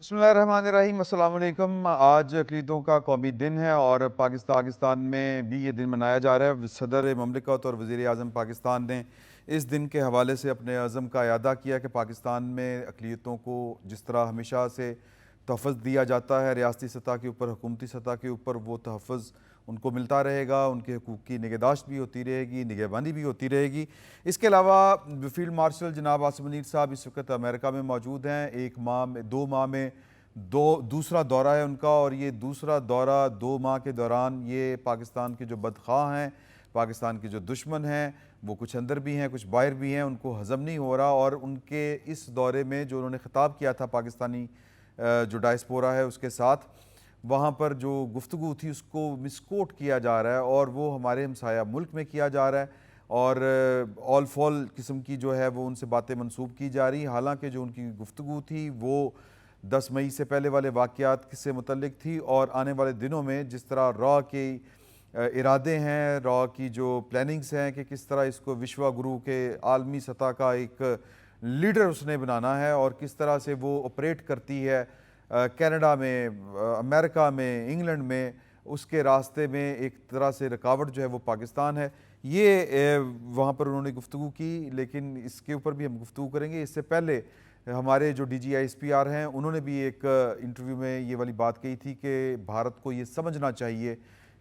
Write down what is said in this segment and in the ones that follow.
बिस्मिल्लाहिर्रहमानिर्रहीम, अस्सलाम वालेकुम। आज अक़ीदों का कौमी दिन है और पाकिस्तान में भी ये दिन मनाया जा रहा है। सदर ममलिकत और वज़ीर आज़म पाकिस्तान ने इस दिन के हवाले से अपने अज़म का इयादा किया कि पाकिस्तान में अक़लियतों को जिस तरह हमेशा से तहफ़्फ़ुज़ दिया जाता है रियासती सतह के ऊपर, हुकूमती सतह के ऊपर, वो तहफ़्फ़ुज़ उनको मिलता रहेगा। उनके हकूक़ की निगहदाश्त भी होती रहेगी, निगहबानी भी होती रहेगी। इसके अलावा फ़ील्ड मार्शल जनाब आसिम मुनीर साहब इस वक्त अमेरिका में मौजूद हैं। 2 माह में दूसरा दौरा है उनका, और ये दूसरा दौरा 2 माह के दौरान ये पाकिस्तान के जो बदख्वाह हैं, पाकिस्तान के जो दुश्मन हैं, वो कुछ अंदर भी हैं कुछ बाहर भी हैं, उनको हज़म नहीं हो रहा। और उनके इस दौरे में जो उन्होंने ख़िताब किया था पाकिस्तानी जो डायस्पोरा है उसके साथ, वहाँ पर जो गुफ्तगू थी उसको मिसकोट किया जा रहा है और वो हमारे हमसाया मुल्क में किया जा रहा है। और ऑल फॉल किस्म की जो है वो उनसे बातें मंसूब की जा रही। हालांकि जो उनकी गुफ्तगू थी वो 10 मई से पहले वाले वाक़यात से मुतल्लिक थी, और आने वाले दिनों में जिस तरह रॉ के इरादे हैं, रॉ की जो प्लानिंग्स हैं कि किस तरह इसको विश्व गुरु के आलमी सतह का एक लीडर उसने बनाना है और किस तरह से वो ऑपरेट करती है कनाडा में, अमेरिका में, इंग्लैंड में, उसके रास्ते में एक तरह से रुकावट जो है वो पाकिस्तान है। ये वहाँ पर उन्होंने गुफ्तगू की, लेकिन इसके ऊपर भी हम गुफ्तगू करेंगे। इससे पहले हमारे जो DGISPR हैं उन्होंने भी एक इंटरव्यू में ये वाली बात कही थी कि भारत को ये समझना चाहिए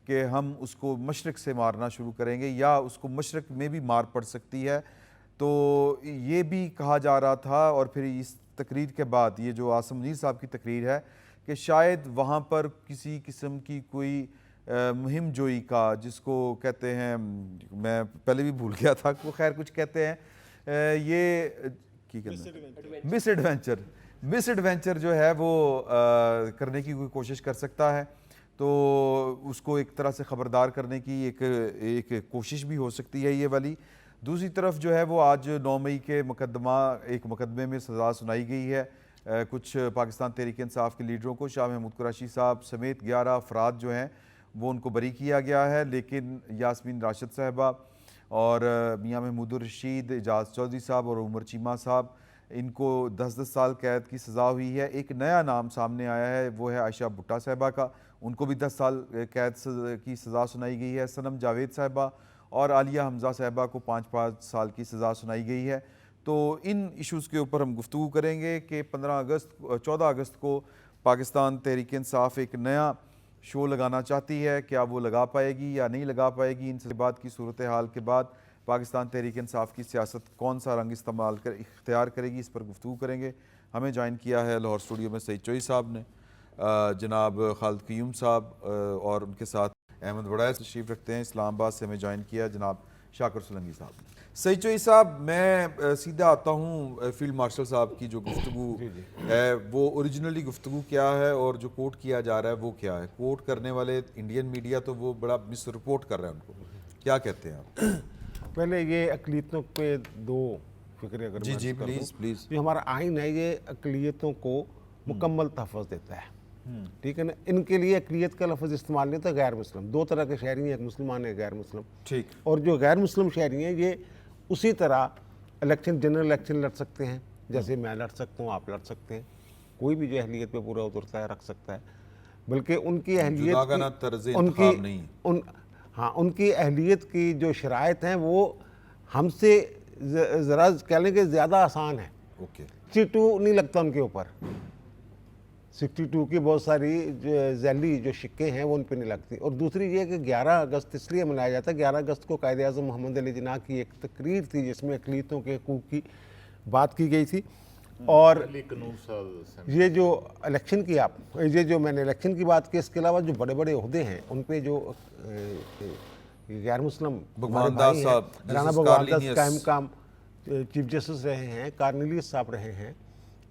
कि हम उसको मशरक़ से मारना शुरू करेंगे या उसको मशरक़ में भी मार पड़ सकती है। तो ये भी कहा जा रहा था। और फिर इस तकरीर के बाद ये जो आसिम मुनीर साहब की तकरीर है कि शायद वहाँ पर किसी किस्म की कोई मुहिम जोई का, जिसको कहते हैं, मैं पहले भी भूल गया था, वो खैर कुछ कहते हैं ये मिस एडवेंचर जो है वो करने की कोई कोशिश कर सकता है। तो उसको एक तरह से ख़बरदार करने की एक कोशिश भी हो सकती है ये वाली। दूसरी तरफ जो है वो आज 9 मई के एक मुकदमे में सज़ा सुनाई गई है कुछ पाकिस्तान तहरीक इंसाफ के लीडरों को। शाह महमूद कुरैशी साहब समेत 11 अफराद जो हैं वो उनको बरी किया गया है, लेकिन यास्मीन राशिद साहबा और मियाँ महमूदुर रशीद, एजाज चौधरी साहब और उमर चीमा साहब, इनको 10-10 साल कैद की सज़ा हुई है। एक नया नाम सामने आया है, वो है आयशा भुट्टा साहबा का, उनको भी 10 साल कैद की सज़ा सुनाई गई है। सनम जावेद साहबा और आलिया हमज़ा साहबा को 5-5 साल की सज़ा सुनाई गई है। तो इन इश्यूज़ के ऊपर हम गुफ्तगू करेंगे कि 14 अगस्त को पाकिस्तान तहरीक इंसाफ एक नया शो लगाना चाहती है, क्या वो लगा पाएगी या नहीं लगा पाएगी। इन बात की सूरत हाल के बाद पाकिस्तान तहरीक इंसाफ की सियासत कौन सा रंग इख्तियार करेगी, इस पर गुफ्तगू करेंगे। हमें ज्वाइन किया है लाहौर स्टूडियो में सईद चोई साहब ने, जनाब खालिद क़य्यूम साहब और उनके साथ अहमद वड़ैस तशरीफ़ रखते हैं। इस्लामाबाद से हमें ज्वाइन किया जनाब शाकिर सुलंगी साहब ने। सईद चोई साहब, मैं सीधा आता हूँ फील्ड मार्शल साहब की जो गुफ्तगू है वो ओरिजिनली गुफ्तगू क्या है और जो कोट किया जा रहा है वो क्या है। कोट करने वाले इंडियन मीडिया तो वो बड़ा मिस रिपोर्ट कर रहा है, उनको क्या कहते हैं आप? पहले ये अक़लियतों पे दो फिक्र अगर जी प्लीज़। जो हमारा आइन है ये अक़लियतों को मुकम्मल तहफ़्फ़ुज़ देता है, ठीक है ना। इनके लिए अक़लियत का लफ्ज़ इस्तेमाल नहीं होता। गैर मुस्लिम, दो तरह के शहरी हैं, एक मुसलमान है गैर मुस्लिम, ठीक। और जो गैर मुस्लिम शहरी हैं ये उसी तरह जनरल इलेक्शन लड़ सकते हैं जैसे मैं लड़ सकता हूँ, आप लड़ सकते हैं। कोई भी जो अहलियत पे पूरा उतरता है रख सकता है, बल्कि उनकी अहलियत की जो शराइत हैं वो हमसे ज़रा कह लें कि ज़्यादा आसान है। 62 नहीं लगता उनके ऊपर, 62 की बहुत सारी जैली जो शिक्के हैं वो उन पर नहीं लगती। और दूसरी ये कि 11 अगस्त इसलिए मनाया जाता है, 11 अगस्त को कायदे आज़म मोहम्मद अली जिन्ना की एक तकरीर थी जिसमें अक़लियतों के हकूक़ की बात की गई थी। और ये जो इलेक्शन की ये जो मैंने इलेक्शन की बात की, इसके अलावा जो बड़े बड़े ओहदे हैं उन पर जो गैर मुस्लिम राना भगवान दास कायम चीफ जस्टिस रहे हैं, कार्नेलियस साहब रहे हैं,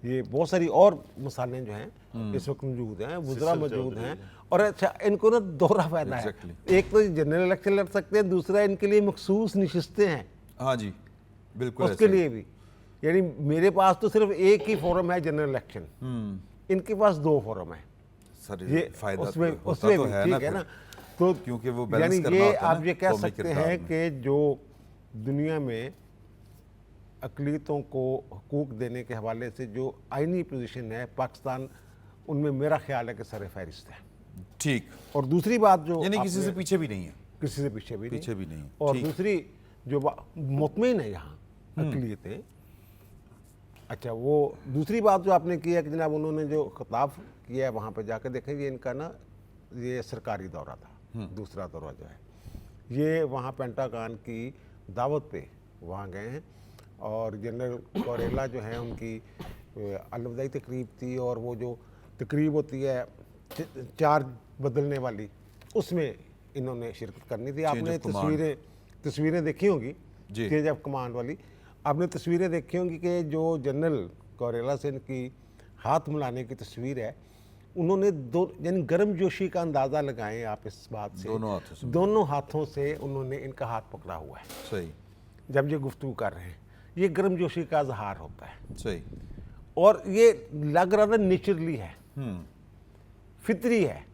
ये बहुत सारी और मिसालें जो हैं इस वक्त मौजूद हैं, वुज़रा मौजूद हैं। और अच्छा, इनको ना दोहरा फायदा है। एक तो जनरल इलेक्शन लड़ सकते हैं, दूसरा इनके लिए मखसूस नशिस्तें हैं। हाँ जी बिल्कुल, उसके लिए भी, यानी मेरे पास तो सिर्फ एक ही फोरम है जनरल इलेक्शन, इनके पास 2 फोरम है। ये फायदा उसमें तो है, ठीक है ना। तो क्योंकि वो यानी ये आप ये कह सकते हैं कि जो दुनिया में अक़लियतों को हकूक़ देने के हवाले से जो आइनी पोजीशन है, पाकिस्तान उनमें मेरा ख्याल है कि सर फहरिस्त है। ठीक, और दूसरी बात जो यानी किसी आपने- से पीछे भी नहीं है। किसी से पीछे भी पीछे भी नहीं। और ठीक। दूसरी जो मुतमईन है यहाँ अक़लियतें। अच्छा, वो दूसरी बात जो आपने की है कि जनाब उन्होंने जो खिताब किया है वहाँ पे जाकर देखें, ये इनका ना ये सरकारी दौरा था, दूसरा दौरा जो है ये वहाँ पेंटागन की दावत पे वहाँ गए हैं। और जनरल कोरेला जो है उनकी अलविदाई तकरीब थी, और वो जो तकरीब होती है चार्ज बदलने वाली, उसमें इन्होंने शिरकत करनी थी। आपने of command। तस्वीरें देखी होंगी जी। चेंज ऑफ कमांड वाली, आपने तस्वीरें देखी होंगी कि जो जनरल कोरेला से इनकी हाथ मिलाने की तस्वीर है, उन्होंने दो यानी गर्मजोशी का अंदाज़ा लगाएं आप इस बात से, दोनों हाथों से उन्होंने इनका हाथ पकड़ा हुआ है सही, जब ये गुफ्तगू कर रहे हैं। ये गर्मजोशी का इजहार होता है, सही, और ये लग रहा था नेचुरली है, फितरी है।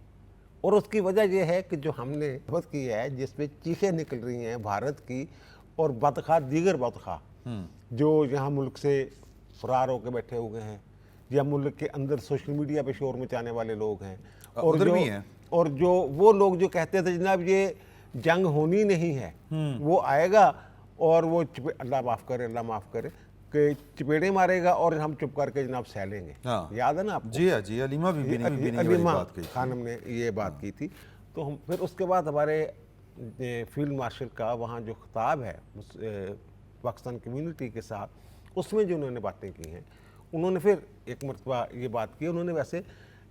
और उसकी वजह यह है कि जो हमने बात की है जिसमें चीखें निकल रही हैं भारत की और बदखा दीगर बदखा जो यहाँ मुल्क से फरार होकर बैठे हुए हैं या मुल्क के अंदर सोशल मीडिया पे शोर मचाने वाले लोग हैं, और उधर जो भी हैं। और जो वो लोग जो कहते थे जनाब ये जंग होनी नहीं है, वो आएगा और वो अल्लाह माफ़ करे कि चपेड़े मारेगा और हम चुप करके जनाब सह लेंगे। हाँ। याद है ना आपको? जी हाँ, जी, अलीमा बीबी ने भी अलीमा बात कही। खानम ने ये बात की थी। तो हम फिर उसके बाद हमारे फील्ड मार्शल का वहाँ जो खिताब है पाकिस्तान कम्युनिटी के साथ, उसमें जो उन्होंने बातें की हैं, उन्होंने फिर एक मरतबा ये बात की। उन्होंने वैसे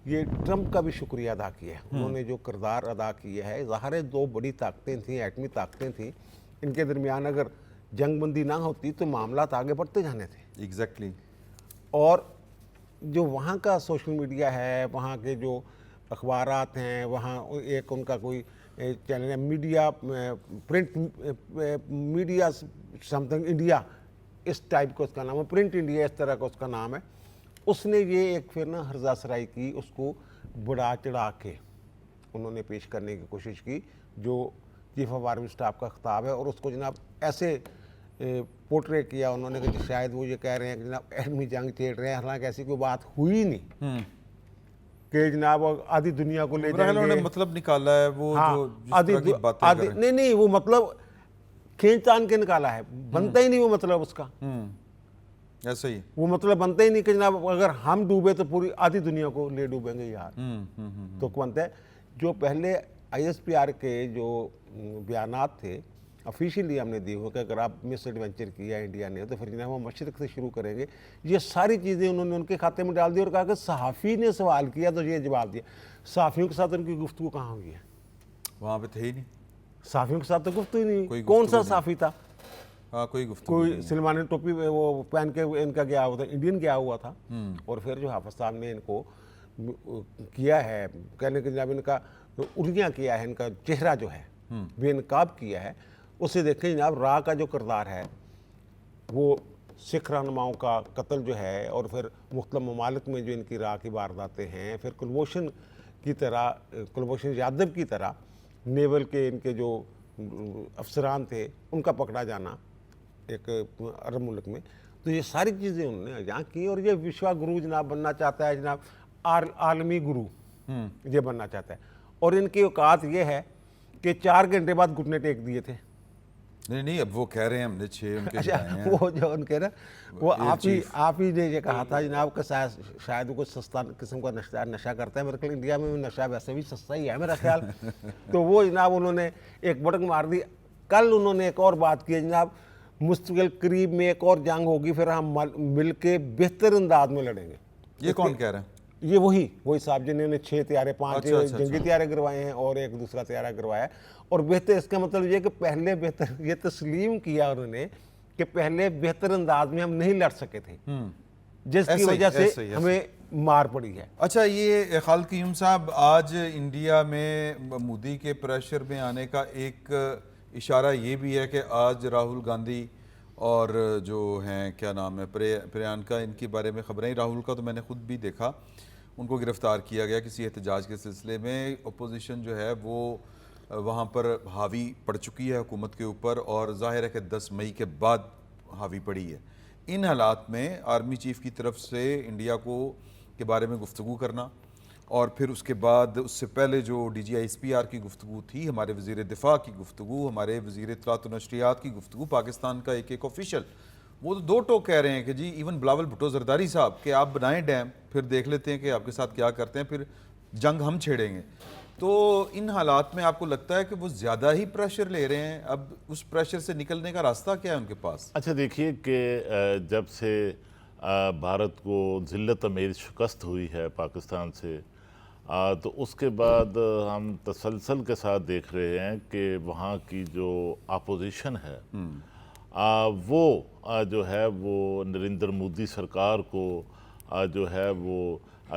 ये ट्रंप का भी शुक्रिया अदा किया है, उन्होंने जो किरदार अदा किया है। ज़ाहिर है दो बड़ी ताकतें थीं, एटमी ताकतें थीं, इनके दरमियान अगर जंगबंदी ना होती तो मामलात आगे बढ़ते जाने थे। एग्जैक्टली। और जो वहाँ का सोशल मीडिया है, वहाँ के जो अखबारात हैं, वहाँ एक उनका कोई चैनल है media, print media something India, इस टाइप का उसका नाम है, प्रिंट इंडिया इस तरह का उसका नाम है। उसने ये एक फिर ना हर्जा सराई की, उसको बढ़ा चढ़ा के उन्होंने पेश करने की कोशिश की जो चीफ ऑफ आर्मी स्टाफ का खिताब है, और उसको जनाब ऐसे पोर्ट्रे किया उन्होंने कि शायद वो ये कह रहे हैं कि जनाब एटमी जंग छेड़ रहे हैं, हालांकि ऐसी कोई बात हुई नहीं कि जनाब आधी दुनिया को ले जाएंगे। उन्होंने मतलब निकाला है वो, हाँ, जो जिस तरह की बातें कर रहे हैं। नहीं वो मतलब खींच तान के निकाला है, बनता ही नहीं वो मतलब उसका। ऐसा ही। वो मतलब बनता ही नहीं कि जनाब अगर हम डूबे तो पूरी आधी दुनिया को ले डूबेंगे यार। तो बनता है जो पहले ISPR के जो बयानात थे ऑफिशियली हमने दिए हुए कि अगर आप मिस एडवेंचर किया इंडिया ने तो फिर जनाब हम मशरक़ से शुरू करेंगे, ये सारी चीज़ें उन्होंने उनके खाते में डाल दी और कहा कि सहाफ़ी ने सवाल किया तो ये जवाब दिया। सहाफ़ियों के साथ उनकी गुफ्तगू कहाँ हुई है? वहाँ पे थे ही नहीं, सहाफ़ियों के साथ तो गुफ्तगू ही नहीं। कोई कौन सा गुफ्तगू सहाफ़ी था? हाँ, कोई गुफ्तगू कोई नहीं। सलमान टोपी वो पहन के इनका गया हुआ था, इंडियन गया हुआ था। और फिर जो हाफिज साहब ने इनको किया है, कहने के जनाब इनका उर्गियाँ किया है, इनका चेहरा जो है बेनकाब किया है, उसे देखें जनाब राह का जो किरदार है वो सिख रहनुमाओं का कत्ल जो है, और फिर मुख्तलिफ ममालिक में जो इनकी राह की वारदातें हैं, फिर कुलभूषण की तरह, कुलभूषण यादव की तरह नेवल के इनके जो अफसरान थे उनका पकड़ा जाना एक अरब मुल्क में। तो ये सारी चीज़ें उन्होंने यहाँ की। और ये विश्वा गुरु जनाब बनना चाहता है, जनाब आलमी गुरु ये बनना चाहता है। और इनकी औकात ये है कि 4 घंटे बाद घुटने टेक दिए थे। नहीं, अब वो कह रहे हैं हमने 6 उनके अच्छा, बताए हैं। वो जो उनके ना वो आप ही ने ये कहा था जनाब कि शायद वो कुछ सस्ता किस्म का नशा करता है। मेरे ख्याल इंडिया में नशा वैसे भी सस्ता ही है मेरा ख्याल। तो वो जनाब उन्होंने एक बटक मार दी। कल उन्होंने एक और बात की जनाब, मुस्तकिल करीब में एक और जंग होगी, फिर हम मिल के बेहतर अंदाज में लड़ेंगे। ये कौन कह रहा है? ये वही साहब जिन्होंने 6 तैयारे 5 अच्छा। जंगी तैयारे करवाए हैं और एक दूसरा तैयारा करवाया है। और बेहतर इसका मतलब ये कि पहले बेहतर ये तस्लीम किया उन्होंने कि पहले बेहतर अंदाज में हम नहीं लड़ सके थे, जिसकी वजह से हमें मार पड़ी है। अच्छा, ये खालिद क़य्यूम साहब, आज इंडिया में मोदी के प्रेशर में आने का एक इशारा ये भी है कि आज राहुल गांधी और जो हैं क्या नाम है प्रियंका, इनके बारे में खबरें, राहुल का तो मैंने खुद भी देखा, उनको गिरफ़्तार किया गया किसी एहतजाज के सिलसिले में। अपोजिशन जो है वो वहाँ पर हावी पड़ चुकी है हुकूमत के ऊपर, और ज़ाहिर है कि 10 मई के बाद हावी पड़ी है। इन हालात में आर्मी चीफ़ की तरफ से इंडिया को के बारे में गुफ्तगू करना और फिर उसके बाद उससे पहले जो DGISPR की गुफ्तगू थी, हमारे वज़ीर दिफा की गुफ्तगू, हमारे वज़ीर इत्तलात व नशरियात की गुफ्तगू, पाकिस्तान का एक ऑफिशियल, वो तो दो टोक कह रहे हैं कि जी इवन बिलावल भुट्टो जरदारी साहब कि आप बनाएं डैम, फिर देख लेते हैं कि आपके साथ क्या करते हैं, फिर जंग हम छेड़ेंगे। तो इन हालात में आपको लगता है कि वो ज़्यादा ही प्रेशर ले रहे हैं, अब उस प्रेशर से निकलने का रास्ता क्या है उनके पास? अच्छा देखिए कि जब से भारत को ज़िल्लत अमीर शिकस्त हुई है पाकिस्तान से, तो उसके बाद हम तसलसल के साथ देख रहे हैं कि वहाँ की जो अपोजिशन है वो जो है वो नरेंद्र मोदी सरकार को जो है वो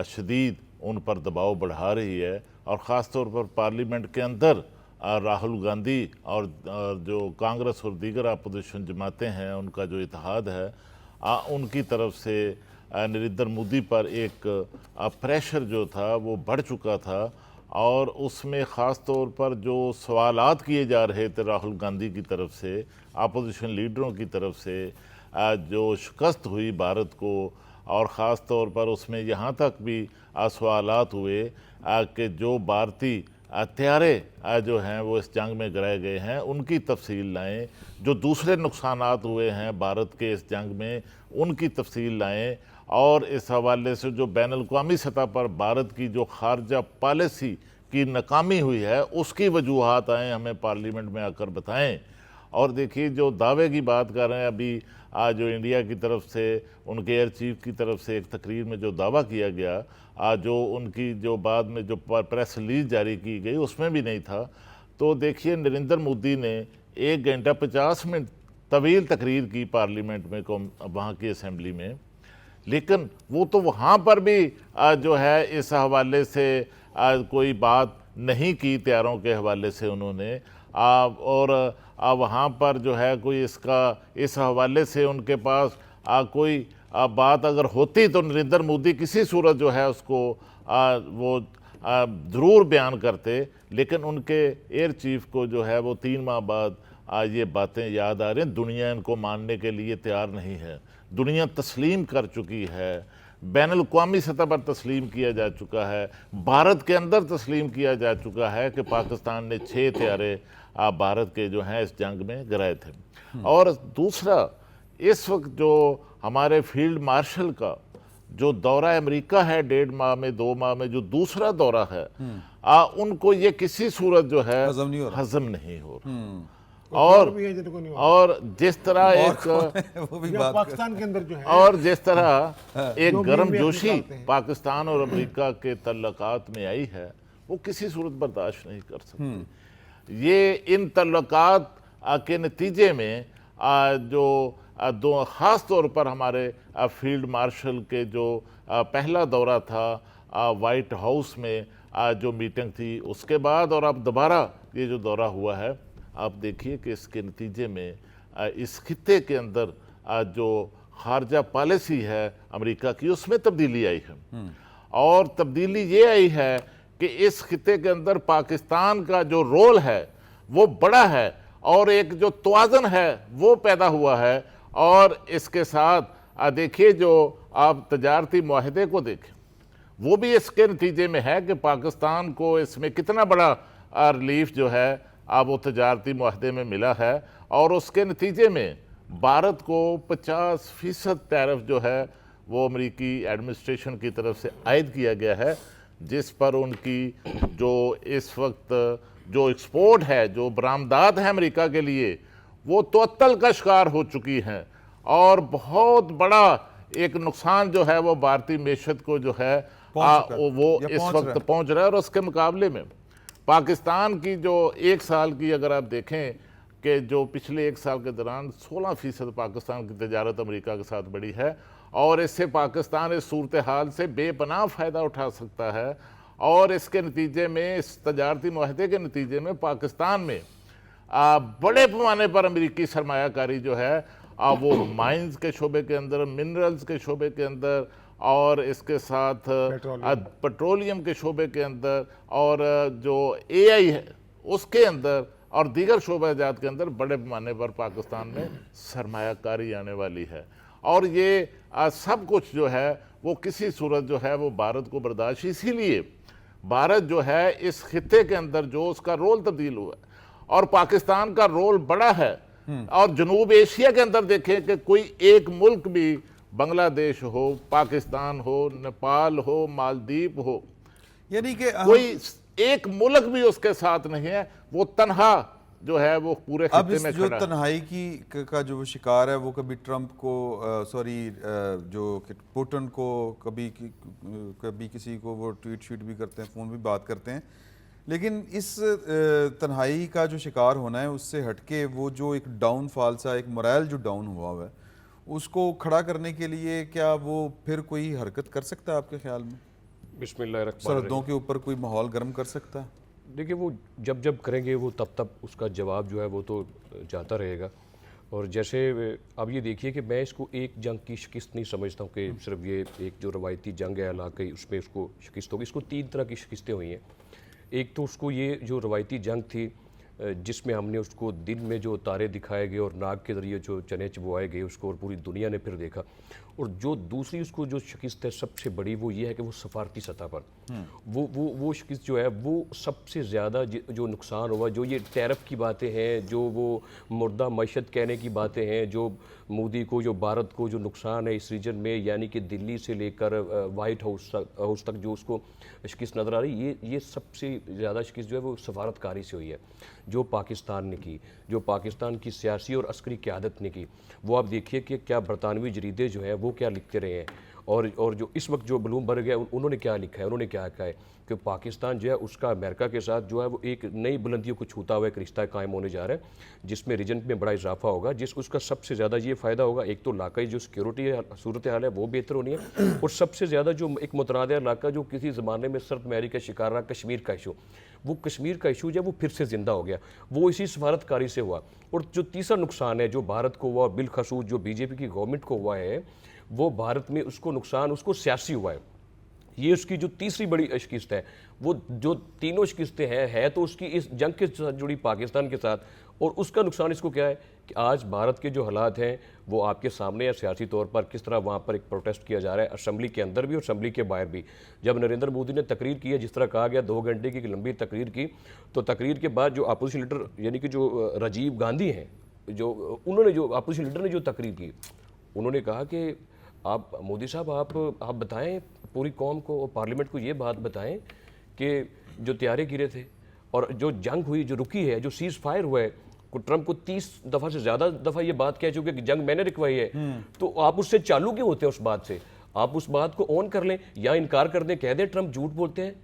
शदीद उन पर दबाव बढ़ा रही है। और ख़ास तौर पर पार्लियामेंट के अंदर राहुल गांधी और जो कांग्रेस और दीगर अपोजिशन जमातें हैं, उनका जो इत्तेहाद है, उनकी तरफ से नरेंद्र मोदी पर एक प्रेशर जो था वो बढ़ चुका था। और उसमें ख़ास तौर पर जो सवालात किए जा रहे थे राहुल गांधी की तरफ से, अपोजिशन लीडरों की तरफ से, जो शिकस्त हुई भारत को, और ख़ास तौर पर उसमें यहाँ तक भी सवालात हुए कि जो भारतीय हत्यारे जो हैं वो इस जंग में गिराए गए हैं, उनकी तफसील लाएं। जो दूसरे नुकसानात हुए हैं भारत के इस जंग में, उनकी तफसील लाएं। और इस हवाले से जो बैनुल-अक़वामी सतह पर भारत की जो खारजा पॉलिसी की नाकामी हुई है, उसकी वजूहात आएँ, हमें पार्लियामेंट में आकर बताएं। और देखिए जो दावे की बात कर रहे हैं अभी, आज जो इंडिया की तरफ से उनके एयर चीफ की तरफ से एक तकरीर में जो दावा किया गया, आज जो उनकी जो बाद में जो प्रेस रिलीज जारी की गई उसमें भी नहीं था। तो देखिए नरेंद्र मोदी ने 1 घंटा 50 मिनट तवील तकरीर की पार्लियामेंट में, वहाँ की असम्बली में, लेकिन वो तो वहाँ पर भी जो है इस हवाले से कोई बात नहीं की, तैयारों के हवाले से उन्होंने, और वहाँ पर जो है कोई इसका इस हवाले से उनके पास कोई बात अगर होती तो नरेंद्र मोदी किसी सूरत जो है उसको वो ज़रूर बयान करते। लेकिन उनके एयर चीफ को जो है वो 3 माह बाद ये बातें याद आ रही हैं। दुनिया इनको मानने के लिए तैयार नहीं है, दुनिया तस्लीम कर चुकी है, बैनुल-अक़वामी सतह पर तस्लीम किया जा चुका है, भारत के अंदर तस्लीम किया जा चुका है कि पाकिस्तान ने 6 हत्यारे भारत के जो हैं इस जंग में गिराए थे। और दूसरा, इस वक्त जो हमारे फील्ड मार्शल का जो दौरा अमेरिका है 1.5 माह में 2 माह में, जो दूसरा दौरा है, उनको ये किसी सूरत जो है हजम नहीं हो रहा। और जिस तरह एक वो भी पाकिस्तान के अंदर जो है, और जिस तरह एक गर्म जोशी पाकिस्तान और अमेरिका के तल्लुकात में आई है, वो किसी सूरत बर्दाश्त नहीं कर सकते। ये इन तल्लुकात के नतीजे में जो दो ख़ास तौर पर हमारे फील्ड मार्शल के जो पहला दौरा था वाइट हाउस में, जो मीटिंग थी, उसके बाद और अब दोबारा ये जो दौरा हुआ है, आप देखिए कि इसके नतीजे में इस खित्ते के अंदर जो खारजा पॉलिसी है अमेरिका की, उसमें तब्दीली आई है। और तब्दीली ये आई है कि इस खित्ते के अंदर पाकिस्तान का जो रोल है वो बड़ा है, और एक जो तवाज़न है वो पैदा हुआ है। और इसके साथ देखिए जो आप तजारती मुआहदे को देखें, वो भी इसके नतीजे में है कि पाकिस्तान को इसमें कितना बड़ा रिलीफ जो है वो तजारती मुआहदे में मिला है। और उसके नतीजे में भारत को 50% टैरिफ जो है वो अमेरिकी एडमिनिस्ट्रेशन की तरफ से आयद किया गया है, जिस पर उनकी जो इस वक्त जो एक्सपोर्ट है, जो बरामदात है अमेरिका के लिए, वो तअत्तल का शिकार हो चुकी हैं। और बहुत बड़ा एक नुकसान जो है वो भारतीय मैशत को जो है वो इस वक्त पहुंच रहा है। और उसके मुकाबले में पाकिस्तान की जो 1 साल की अगर आप देखें कि जो पिछले 1 साल के दौरान 16% पाकिस्तान की तजारत अमेरिका के साथ बढ़ी है, और इससे पाकिस्तान इस सूरत हाल से बेपनाह फ़ायदा उठा सकता है। और इसके नतीजे में, इस तजारती मुआहदे के नतीजे में, पाकिस्तान में बड़े पैमाने पर अमेरिकी सरमायाकारी जो है वो माइंस के शोबे के अंदर, मिनरल्स के शोबे के अंदर, और इसके साथ पेट्रोलियम के शोबे के अंदर, और जो AI है उसके अंदर, और दीगर शोबाजात के अंदर बड़े पैमाने पर पाकिस्तान में सरमायाकारी आने वाली है। और ये सब कुछ जो है वो किसी सूरत जो है वो भारत को बर्दाश्त, इसीलिए भारत जो है इस खित्ते के अंदर जो उसका रोल तब्दील हुआ है और पाकिस्तान का रोल बड़ा है। और जनूब एशिया के अंदर देखें कि कोई एक मुल्क भी, बांग्लादेश हो, पाकिस्तान हो, नेपाल हो, मालदीव हो, यानी कि कोई एक मुल्क भी उसके साथ नहीं है, वो तन्हा जो है वो पूरे अब खित्ते इस में जो खड़ा है। तन्हाई का जो वो शिकार है वो कभी ट्रंप को जो पुतिन को कभी किसी को वो ट्वीट शीट भी करते हैं, फ़ोन भी बात करते हैं, लेकिन इस तन्हाई का जो शिकार होना है उससे हटके वो जो एक डाउनफॉल सा, एक मोरल जो डाउन हुआ है, उसको खड़ा करने के लिए क्या वो फिर कोई हरकत कर सकता है आपके ख्याल में? बिस्मिल्लाहिर्रहमानिर्रहीम। सरहदों के ऊपर कोई माहौल गर्म कर सकता है? देखिए, वो जब जब करेंगे वो तब तब उसका जवाब जो है वो तो जाता रहेगा। और जैसे अब ये देखिए कि मैं इसको एक जंग की शिकस्त नहीं समझता हूँ कि सिर्फ ये एक जो रवायती जंग है इलाके उसमें उसको शिकस्त होगी। इसको तीन तरह की शिकस्तें हुई हैं। एक तो उसको ये जो रवायती जंग थी जिसमें हमने उसको दिन में जो तारे दिखाए गए और नाग के ज़रिए जो चने चबवाए गए उसको और पूरी दुनिया ने फिर देखा। और जो दूसरी उसको जो शिकस्त है सबसे बड़ी वो ये है कि वो सफारती सतह पर वो शिकस्त जो है वो सबसे ज़्यादा जो नुकसान हुआ, जो ये टैरिफ की बातें हैं, जो वो मुर्दा मईशत कहने की बातें हैं, जो मोदी को, जो भारत को जो नुकसान है इस रीजन में, यानी कि दिल्ली से लेकर वाइट हाउस तक जो उसको शिकस्त नज़र आ रही, ये सबसे ज़्यादा शिकस्त जो है वो सफारतकारी से हुई है जो पाकिस्तान ने की, जो पाकिस्तान की सियासी और अस्करी क़यादत ने की। वो आप देखिए कि क्या बरतानवी जरीदे जो है वो क्या लिखते रहे हैं और जो इस वक्त जो ब्लूमबर्ग है उन्होंने क्या लिखा है, उन्होंने क्या कहा है कि पाकिस्तान जो है उसका अमेरिका के साथ जो है वो एक नई बुलंदियों को छूता हुआ एक रिश्ता कायम होने जा रहा है जिसमें रीजन में बड़ा इजाफा होगा, उसका सबसे ज़्यादा ये फ़ायदा होगा। एक तो इलाकाई जो सिक्योरिटी है, सूरत हाल है वो बेहतर होनी है, और सबसे ज़्यादा जो एक मुतनाज़ इलाका जो किसी ज़माने में सर्द मैरी का शिकार रहा, कश्मीर का इशू, वो कश्मीर का इशू जो है वो फिर से ज़िंदा हो गया, वो इसी सफारतकारी से हुआ। और जो तीसरा नुकसान है जो भारत को हुआ, बिलखसूस जो बीजेपी की गवर्नमेंट को हुआ है, वो भारत में उसको नुकसान उसको सियासी हुआ है। ये उसकी जो तीसरी बड़ी शिकस्त है, वो जो तीनों शिकस्तें हैं तो उसकी इस जंग के साथ जुड़ी पाकिस्तान के साथ, और उसका नुकसान इसको क्या है कि आज भारत के जो हालात हैं वो आपके सामने है सियासी तौर पर, किस तरह वहाँ पर एक प्रोटेस्ट किया जा रहा है असम्बली के अंदर भी और असम्बली के बाहर भी। जब नरेंद्र मोदी ने तकरीर की है, जिस तरह कहा गया 2 घंटे की लंबी तकरीर की, तो तकरीर के बाद जो अपोजिशन लीडर यानी कि जो राजीव गांधी हैं, जो उन्होंने जो अपोजिशन लीडर ने जो तकरीर की, उन्होंने कहा कि आप मोदी साहब आप बताएं पूरी कौम को और पार्लियामेंट को ये बात बताएं कि जो त्यारे गिरे थे और जो जंग हुई, जो रुकी है, जो सीज फायर हुआ है, ट्रंप को 30 दफ़ा से ज़्यादा दफ़ा ये बात कह चुके कि जंग मैंने रुकवाई है, तो आप उससे चालू क्यों होते हैं? उस बात से आप उस बात को ऑन कर लें या इनकार कर दें, कह दें ट्रंप झूठ बोलते हैं,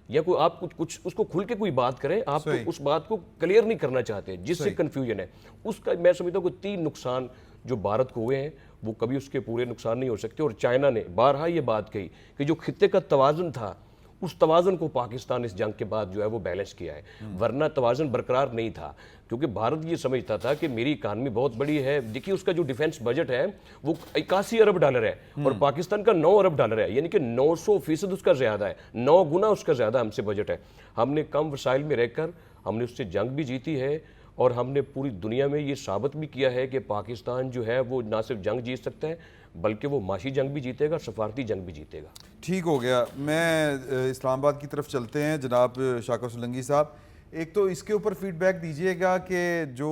या कोई आप कुछ उसको खुल के कोई बात करें। आप तो उस बात को क्लियर नहीं करना चाहते जिससे कन्फ्यूजन है। उसका मैं समझता हूँ कि 3 नुकसान जो भारत को हुए हैं वो कभी उसके पूरे नुकसान नहीं हो सकते। और चाइना ने बारहा ये बात कही कि जो खित्ते का तवाज़ुन था, उस तवाज़ुन को पाकिस्तान इस जंग के बाद जो है वो बैलेंस किया है, वरना तवाज़ुन बरकरार नहीं था, क्योंकि भारत ये समझता था कि मेरी इकानमी बहुत बड़ी है। देखिए उसका जो डिफेंस बजट है वो 81 अरब डॉलर है और पाकिस्तान का 9 अरब डॉलर है, यानी कि 900% उसका ज़्यादा है, 9 गुना उसका ज़्यादा हमसे बजट है। हमने कम वसाइल में रहकर हमने उससे जंग भी जीती है और हमने पूरी दुनिया में ये साबित भी किया है कि पाकिस्तान जो है वो ना सिर्फ जंग जीत सकता है बल्कि वो माशी जंग भी जीतेगा, सफारती जंग भी जीतेगा। ठीक हो गया। मैं इस्लामाबाद की तरफ चलते हैं जनाब शाकर सोलंकी साहब, एक तो इसके ऊपर फीडबैक दीजिएगा कि जो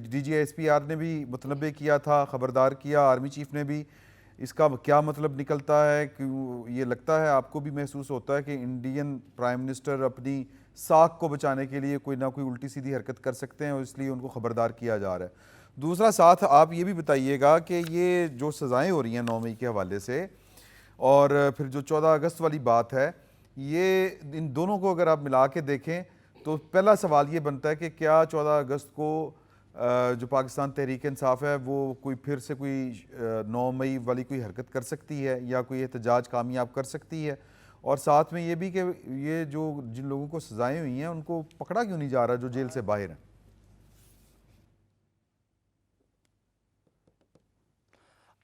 DGSPR ने भी मुतनबे किया था, ख़बरदार किया, आर्मी चीफ ने भी, इसका क्या मतलब निकलता है? क्यों ये लगता है आपको भी महसूस होता है कि इंडियन प्राइम मिनिस्टर अपनी साख को बचाने के लिए कोई ना कोई उल्टी सीधी हरकत कर सकते हैं और इसलिए उनको ख़बरदार किया जा रहा है? दूसरा साथ आप ये भी बताइएगा कि ये जो सज़ाएँ हो रही हैं 9 मई के हवाले से और फिर जो 14 अगस्त वाली बात है, ये इन दोनों को अगर आप मिला के देखें तो पहला सवाल ये बनता है कि क्या 14 अगस्त को जो पाकिस्तान तहरीक इंसाफ है वो कोई फिर से कोई 9 मई वाली कोई हरकत कर सकती है या कोई एहतजाज कामयाब कर सकती है? और साथ में ये भी कि ये जो जिन लोगों को सज़ाएँ हुई हैं उनको पकड़ा क्यों नहीं जा रहा जो जेल से बाहर हैं?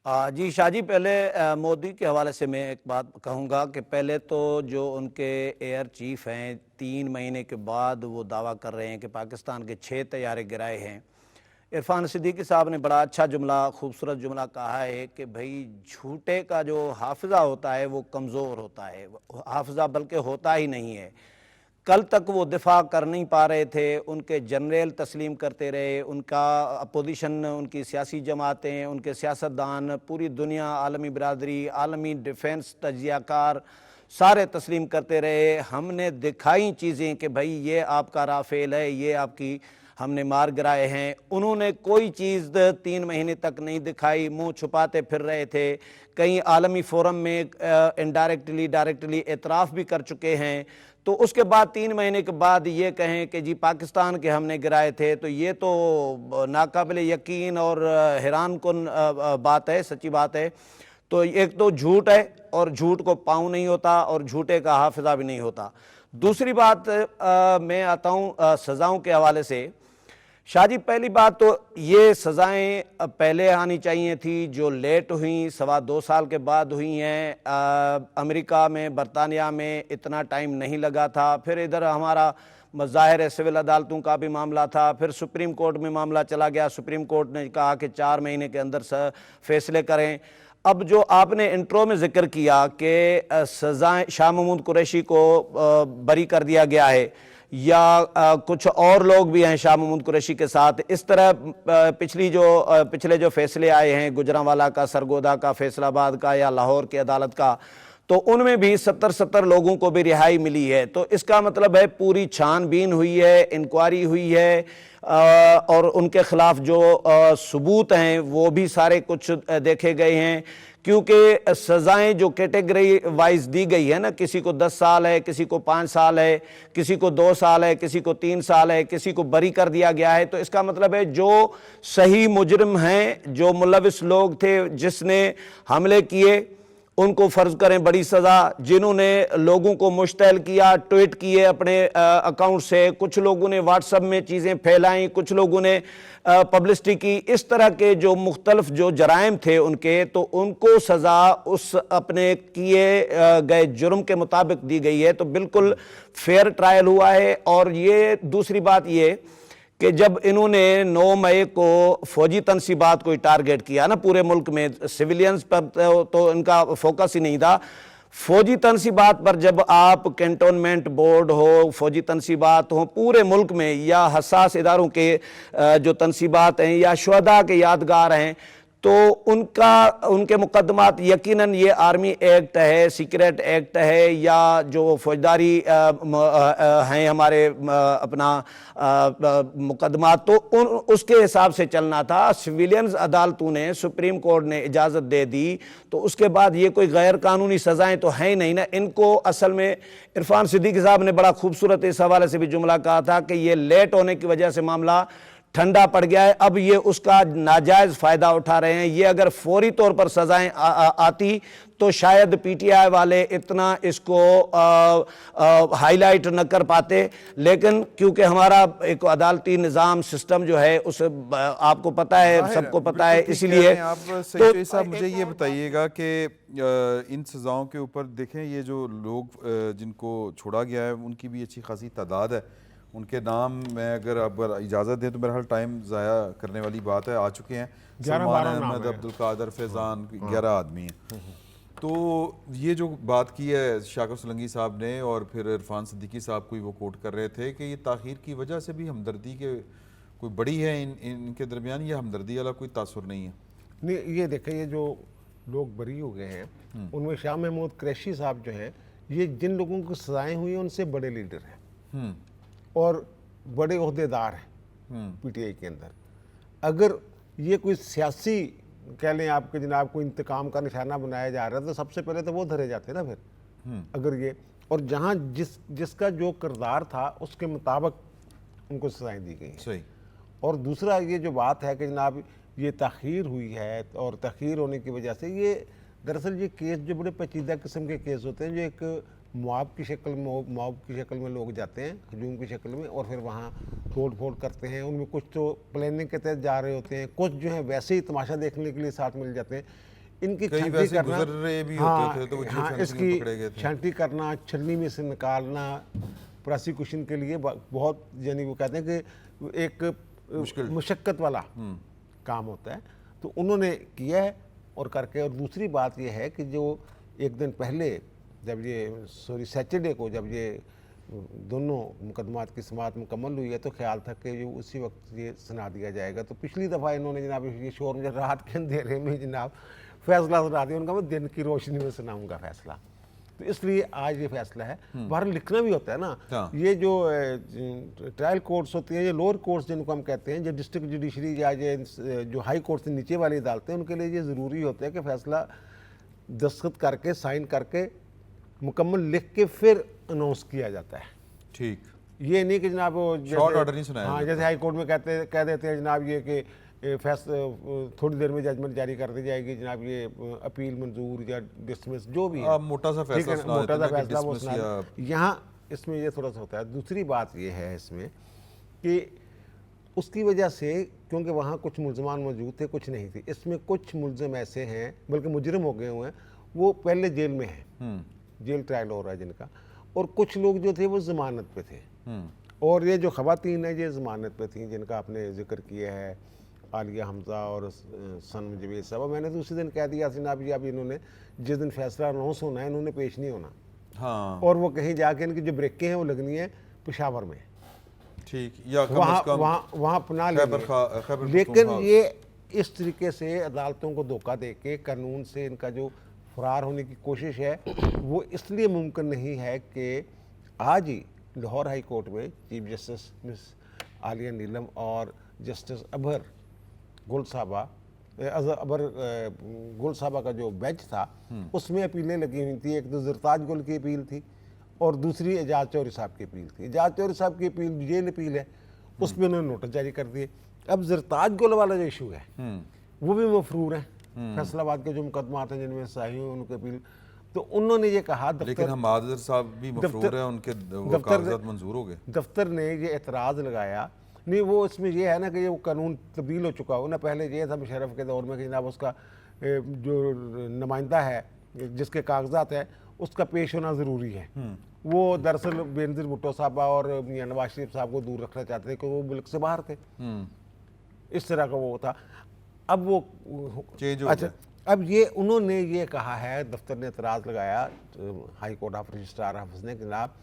जी शाहजी, पहले मोदी के हवाले से मैं एक बात कहूँगा कि पहले तो जो उनके एयर चीफ हैं 3 महीने के बाद वो दावा कर रहे हैं कि पाकिस्तान के 6 तैयारे गिराए हैं। इरफान सिद्दीकी साहब ने बड़ा अच्छा जुमला, खूबसूरत जुमला कहा है कि भाई झूठे का जो हाफिज़ा होता है वो कमज़ोर होता है, हाफिज़ा बल्कि होता ही नहीं है। कल तक वो दिफा कर नहीं पा रहे थे, उनके जनरल तस्लीम करते रहे, उनका अपोजिशन, उनकी सियासी जमातें, उनके सियासतदान, पूरी दुनिया, आलमी बिरादरी, आलमी डिफेंस तजियाकार सारे तस्लीम करते रहे। हमने दिखाई चीज़ें कि भाई ये आपका राफेल है, ये आपकी हमने मार गिराए हैं। उन्होंने कोई चीज़ 3 महीने तक नहीं दिखाई, मुंह छुपाते फिर रहे थे। कई आलमी फोरम में इनडायरेक्टली डायरेक्टली एतराफ़ भी कर चुके हैं। तो उसके बाद 3 महीने के बाद ये कहें कि जी पाकिस्तान के हमने गिराए थे, तो ये तो नाकाबिल यकीन और हैरान कुन बात है, सच्ची बात है। तो एक तो झूठ है और झूठ को पाँव नहीं होता और झूठे का हाफिज़ा भी नहीं होता। दूसरी बात मैं आता हूँ सज़ाओं के हवाले से। शाह जी, पहली बात तो ये सज़ाएँ पहले आनी चाहिए थी, जो लेट हुई, 2.25 साल के बाद हुई हैं। अमेरिका में, बरतानिया में इतना टाइम नहीं लगा था। फिर इधर हमारा ज़ाहिर है सिविल अदालतों का भी मामला था, फिर सुप्रीम कोर्ट में मामला चला गया। सुप्रीम कोर्ट ने कहा कि 4 महीने के अंदर फैसले करें। अब जो आपने इंट्रो में जिक्र किया कि सज़ाएँ शाह महमूद कुरैशी को बरी कर दिया गया है या कुछ और लोग भी हैं शाह महमूद कुरैशी के साथ, इस तरह पिछले जो फैसले आए हैं, गुजरांवाला का, सरगोदा का, फैसलाबाद का या लाहौर की अदालत का, तो उनमें भी 70 लोगों को भी रिहाई मिली है। तो इसका मतलब है पूरी छानबीन हुई है, इंक्वायरी हुई है और उनके खिलाफ जो सबूत हैं वो भी सारे कुछ देखे गए हैं। क्योंकि सज़ाएं जो कैटेगरी वाइज दी गई है ना, किसी को 10 साल है, किसी को 5 साल है, किसी को 2 साल है, किसी को 3 साल है, किसी को बरी कर दिया गया है। तो इसका मतलब है जो सही मुजरिम हैं, जो मुलविस लोग थे, जिसने हमले किए, उनको फ़र्ज करें बड़ी सज़ा। जिन्होंने लोगों को मुश्तैल किया, ट्वीट किए अपने अकाउंट से, कुछ लोगों ने व्हाट्सएप में चीज़ें फैलाई, कुछ लोगों ने पब्लिसिटी की, इस तरह के जो मुख्तलिफ जो जराइम थे उनके, तो उनको सज़ा उस अपने किए गए जुर्म के मुताबिक दी गई है। तो बिल्कुल फेयर ट्रायल हुआ है। और ये दूसरी बात ये कि जब इन्होंने 9 मई को फौजी तनसीबात को टारगेट किया ना पूरे मुल्क में, सिविलियंस पर तो इनका फोकस ही नहीं था। फौजी तनसीबात पर जब आप कैंटोनमेंट बोर्ड हो, फौजी तनसीबात हो पूरे मुल्क में, या हसास इदारों के जो तनसीबात हैं या शुहदा के यादगार हैं, तो उनके मुकदमात यकीनन ये आर्मी एक्ट है, सीक्रेट एक्ट है, या जो फौजदारी हैं हमारे अपना मुकदमात, तो उसके हिसाब से चलना था। सिविलियंस अदालतों ने, सुप्रीम कोर्ट ने इजाज़त दे दी, तो उसके बाद ये कोई गैर कानूनी सज़ाएँ तो हैं नहीं ना। इनको असल में इरफान सिद्दीकी साहब ने बड़ा खूबसूरत इस हवाले से भी जुमला कहा था कि ये लेट होने की वजह से मामला ठंडा पड़ गया है, अब ये उसका नाजायज़ फ़ायदा उठा रहे हैं। ये अगर फौरी तौर पर सज़ाएँ आती तो शायद पीटीआई वाले इतना इसको हाईलाइट न कर पाते, लेकिन क्योंकि हमारा एक अदालती निज़ाम सिस्टम जो है उस आपको पता है, सबको पता है, इसलिए आप सैयद साहब मुझे ये बताइएगा कि इन सज़ाओं के ऊपर देखें, ये जो लोग जिनको छोड़ा गया है उनकी भी अच्छी खासी तादाद है। उनके नाम मैं अगर इजाज़त दें तो मेरा टाइम ज़ाया करने वाली बात है, आ चुके हैं। सलमान अहमद, अब्दुल कादर, फैज़ान, 11 आदमी हैं। तो ये जो बात की है शाकर सोलंकी साहब ने और फिर इरफान सिद्दीकी साहब को वो कोट कर रहे थे कि ये ताख़ीर की वजह से भी हमदर्दी के कोई बड़ी है इनके दरमियान, ये हमदर्दी वाला कोई तासुर नहीं है। नहीं, ये देखें, ये जो लोग बरी हो गए हैं उनमें शाह महमूद कुरैशी साहब जो हैं, ये जिन लोगों को सजाएं हुई हैं उनसे बड़े लीडर हैं और बड़े ओहदेदार हैं पीटीआई के अंदर। अगर ये कोई सियासी कह लें आपके जनाब को इंतकाम का निशाना बनाया जा रहा है तो सबसे पहले तो वो धरे जाते ना फिर। अगर ये, और जहाँ जिसका जो किरदार था उसके मुताबिक उनको सजाएं दी गई सही। और दूसरा ये जो बात है कि जनाब ये ताख़ीर हुई है, और ताख़ीर होने की वजह से ये दरअसल ये केस जो बड़े पेचीदा किस्म के केस होते हैं, जो एक मुआब की शक्ल में लोग जाते हैं, हजूम की शक्ल में, और फिर वहाँ तोड़ फोड़ करते हैं। उनमें कुछ तो प्लानिंग के तहत जा रहे होते हैं, कुछ जो है वैसे ही तमाशा देखने के लिए साथ मिल जाते हैं। इनकी छांटी करना, इसकी छांटी करना, छलनी में से निकालना प्रोसिक्यूशन के लिए बहुत, यानी वो कहते हैं कि एक मुशक्क़त वाला काम होता है, तो उन्होंने किया है और करके। और दूसरी बात यह है कि जो एक दिन पहले जब ये सैटरडे को जब ये दोनों मुकदमात की समाअत मुकम्मल हुई है, तो ख्याल था कि जो उसी वक्त ये सुना दिया जाएगा। तो पिछली दफ़ा इन्होंने जनाब ये शोर मुझे रात के अंधेरे में जनाब फैसला सुना दिया, उनका मैं दिन की रोशनी में सुनाऊंगा फैसला। तो इसलिए आज ये फैसला है। बाहर लिखना भी होता है ना। हाँ। ये जो ट्रायल कोर्ट्स होती हैं, ये लोअर कोर्ट्स जिनको हम कहते हैं, जो डिस्ट्रिक्ट जुडिशरी या ये जो हाई कोर्ट से नीचे वाली अदालतें हैं, उनके लिए ये ज़रूरी होता है कि फैसला दस्तखत करके साइन करके मुकम्मल लिख के फिर अनाउंस किया जाता है। ठीक, ये नहीं कि जनाब वो शॉर्ट ऑर्डर नहीं सुनाया हाँ, जाता। जैसे हाई कोर्ट में कह देते हैं जनाब ये कि थोड़ी देर में जजमेंट जारी कर दी जाएगी, जनाब ये अपील मंजूर या डिसमिस जो भी है, मोटा सा ठीक फैसला है, सुना मोटा देते सा हैं कि फैसला वो dismiss सुना या- यहाँ इसमें ये थोड़ा सा होता है। दूसरी बात ये है इसमें कि उसकी वजह से, क्योंकि वहाँ कुछ मुलजमान मौजूद थे, कुछ नहीं थे, इसमें कुछ मुलजम ऐसे हैं बल्कि मुजरिम हो गए हुए हैं, वो पहले जेल में हैं, जेल ट्रायल हो रहा है जिनका, और कुछ लोग जो थे वो ज़मानत पे थे। और ये जो ख़वातीन है ये ज़मानत पे थी, जिनका आपने जिक्र किया है, आलिया हमज़ा और सनम जवेद साहब। मैंने तो उसी दिन कह दिया जनाब जी अब इन्होंने जिस दिन फैसला अनाउंस होना है इन्होंने पेश नहीं होना, हाँ और वो कहीं जाके इनकी जो ब्रेकें हैं वो लगनी है पेशावर में, ठीक, या कम वहाँ अज कम वहाँ अपना खैबर लेंगे। लेकिन पख्तूनख्वा। ये इस तरीके से अदालतों को धोखा दे के कानून से इनका जो फरार होने की कोशिश है वो इसलिए मुमकिन नहीं है कि आज ही लाहौर हाई कोर्ट में चीफ जस्टिस मिस आलिया नीलम और जस्टिस अबर गुल साहबा गुल साहबा का जो बेंच था उसमें अपीलें लगी हुई थी। एक तो ज़रताज गुल की अपील थी और दूसरी एजाज चौधरी साहब की अपील थी। एजाज चौधरी साहब की अपील जेल अपील है, उस पर उन्होंने नोटिस जारी कर दिए। अब ज़रताज गुल वाला जो इशू है वो भी मफरूर है, फैसलाबाद के जो मुकदमात हैं जिनमें सही हुए उनकी अपील, तो उन्होंने ये कहा लेकिन हम आदर साहब भी मफरूर है, उनके वो कागजात मंजूर हो गए। दफ्तर ने ये एतराज़ लगाया, नहीं वो इसमें ये है ना कि ये वो कानून तब्दील हो चुका हो ना। पहले ये था मुशर्रफ के दौर में कि जनाब उसका जो नुमाइंदा है जिसके कागजात है उसका पेश होना ज़रूरी है। वो दरअसल बेनज़ीर भुट्टो साहबा और मियां नवाज शरीफ साहब को दूर रखना चाहते थे, क्योंकि वो मुल्क से बाहर थे, इस तरह का वो था। अब वो चेंज हो अच्छा, अब ये उन्होंने ये कहा है, दफ्तर ने एतराज़ लगाया हाई कोर्ट ऑफ रजिस्ट्रार हाफिज ने, जनाब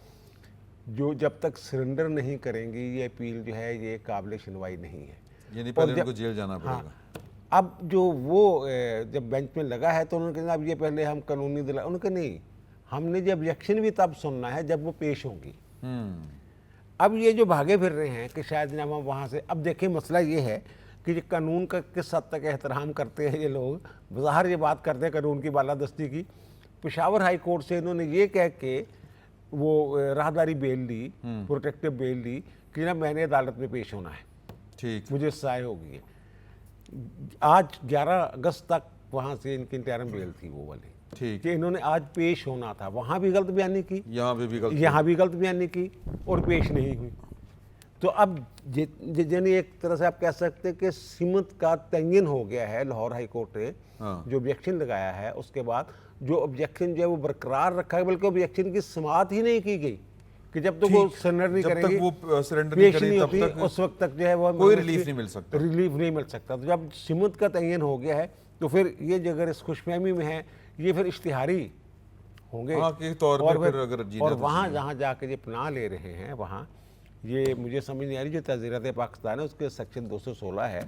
जो जब तक सरेंडर नहीं करेंगी ये अपील जो है ये काबिल सुनवाई नहीं है, यानी और पहले जब- उनको जेल जाना हाँ, पड़ेगा। अब जो वो जब बेंच में लगा है तो उन्होंने कहा अब ये पहले हम कानूनी दिला, उन्होंने कहा नहीं, हमने जब ऑब्जेक्शन भी तब सुनना है जब वो पेश होंगी। अब ये जो भागे फिर रहे हैं कि शायद जनाब हम वहाँ से, अब देखिए मसला ये है कि ये कानून का किस हद तक एहतराम करते हैं ये लोग, बाहर ये बात करते हैं कानून की बालादस्ती की। पेशावर हाई कोर्ट से इन्होंने ये कह के वो राहदारी बेल ली, प्रोटेक्टिव बेल ली कि ना मैंने अदालत में पेश होना है, ठीक, मुझे सजाएं होगी है। आज 11 अगस्त तक वहाँ से इनकी इंटरम बेल थी वो वाली, ठीक, कि इन्होंने आज पेश होना था, वहाँ भी गलत बयानी की, यहाँ पे भी गलत। यहाँ भी गलत बयानी की और पेश नहीं हुई। तो अब यानी एक तरह से आप कह सकते हैं कि सीमत का तयन हो गया है लाहौर हाई कोर्ट ने हाँ। जो ऑब्जेक्शन लगाया है, उसके बाद जो ऑब्जेक्शन जो है वो बरकरार रखा है, बल्कि ऑब्जेक्शन की समाअत ही नहीं की गई कि जब तक वो ठीक, सरेंडर नहीं जब तक करेंगे, वो surrender नहीं पेश करेंगे, नहीं तब होती, तक उस वक्त तक जो है वो कोई रिलीफ नहीं मिल सकता। रिलीफ नहीं मिल सकता। तो जब सीमत का तयन हो गया है तो फिर ये जो अगर इस खुशफहमी में है ये फिर इश्तिहारी होंगे हाँ, के तौर पे फिर अगर जीना और तो वहाँ जीना। जहाँ जाके ये पनाह ले रहे हैं वहाँ ये मुझे समझ नहीं आ रही, जो तज़ीरत पाकिस्तान है उसके सेक्शन 216 है,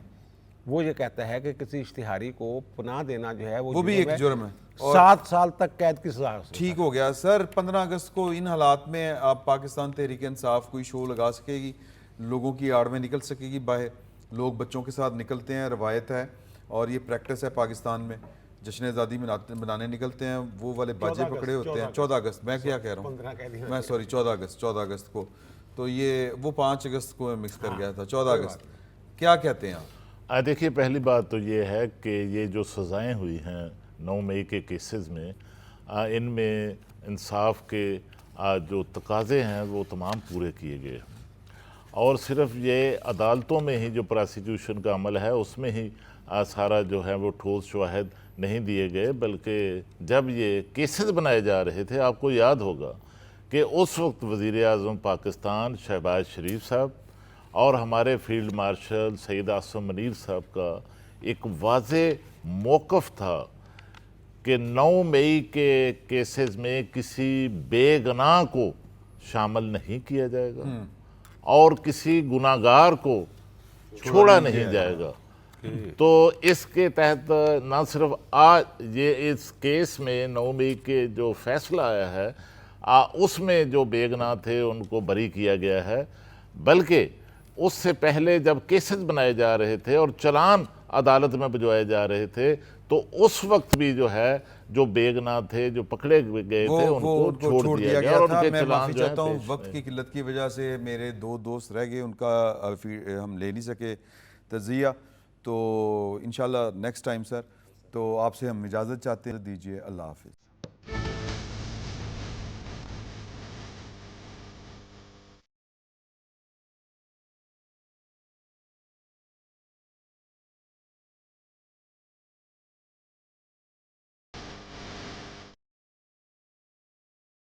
वो ये कहता है कि किसी इश्तिहारी को पनाह देना जो है वो भी एक जुर्म है। 7 साल तक कैद की सजा हो सकती है। ठीक हो गया सर। 15 अगस्त को इन हालात में आप पाकिस्तान तहरीक इंसाफ कोई शो लगा सकेगी, लोगों की आड़ में निकल सकेगी बाहर, लोग बच्चों के साथ निकलते हैं, रवायत है और ये प्रैक्टिस है पाकिस्तान में, जश्न आज़ादी बनाने निकलते हैं, वो वाले बाजे 14 पकड़े होते हैं। 14 अगस्त, मैं क्या कह रहा 15 कह दिया हूँ मैं, सॉरी 14 अगस्त को, तो ये वो 5 अगस्त को मिक्स कर गया था। 14 अगस्त क्या कहते हैं आप? देखिए, पहली बात तो ये है कि ये जो सज़ाएं हुई हैं 9 मई के केसेस में, इनमें इंसाफ के जो तकाज़े हैं वो तमाम पूरे किए गए, और सिर्फ ये अदालतों में ही जो प्रोसिक्यूशन का अमल है उसमें ही सारा जो है वो ठोस शवाहिद नहीं दिए गए, बल्कि जब ये केसेस बनाए जा रहे थे, आपको याद होगा कि उस वक्त वज़ीर आज़म पाकिस्तान शहबाज शरीफ साहब और हमारे फील्ड मार्शल सईद आसम मनीर साहब का एक वाज़े मौक़िफ़ था कि 9 मई के केसेस में किसी बेगुनाह को शामिल नहीं किया जाएगा और किसी गुनाहगार को छोड़ा नहीं जाएगा। तो इसके तहत ना सिर्फ आज ये इस केस में 9 मई के जो फैसला आया है उसमें जो बेगुनाह थे उनको बरी किया गया है, बल्कि उससे पहले जब केसेस बनाए जा रहे थे और चालान अदालत में भिजवाए जा रहे थे तो उस वक्त भी जो है जो बेगुनाह थे, जो पकड़े गए थे, उनको छोड़ दिया गया और था। उनके मैं चालान माफ़ी जो है चाहता हूँ, पेश वक्त की किल्लत की वजह से मेरे 2 दोस्त रह गए, उनका हम ले नहीं सके तज़िया। तो इंशाल्लाह नेक्स्ट टाइम सर, तो आपसे हम इजाज़त चाहते हैं, दीजिए, अल्लाह हाफ़िज़।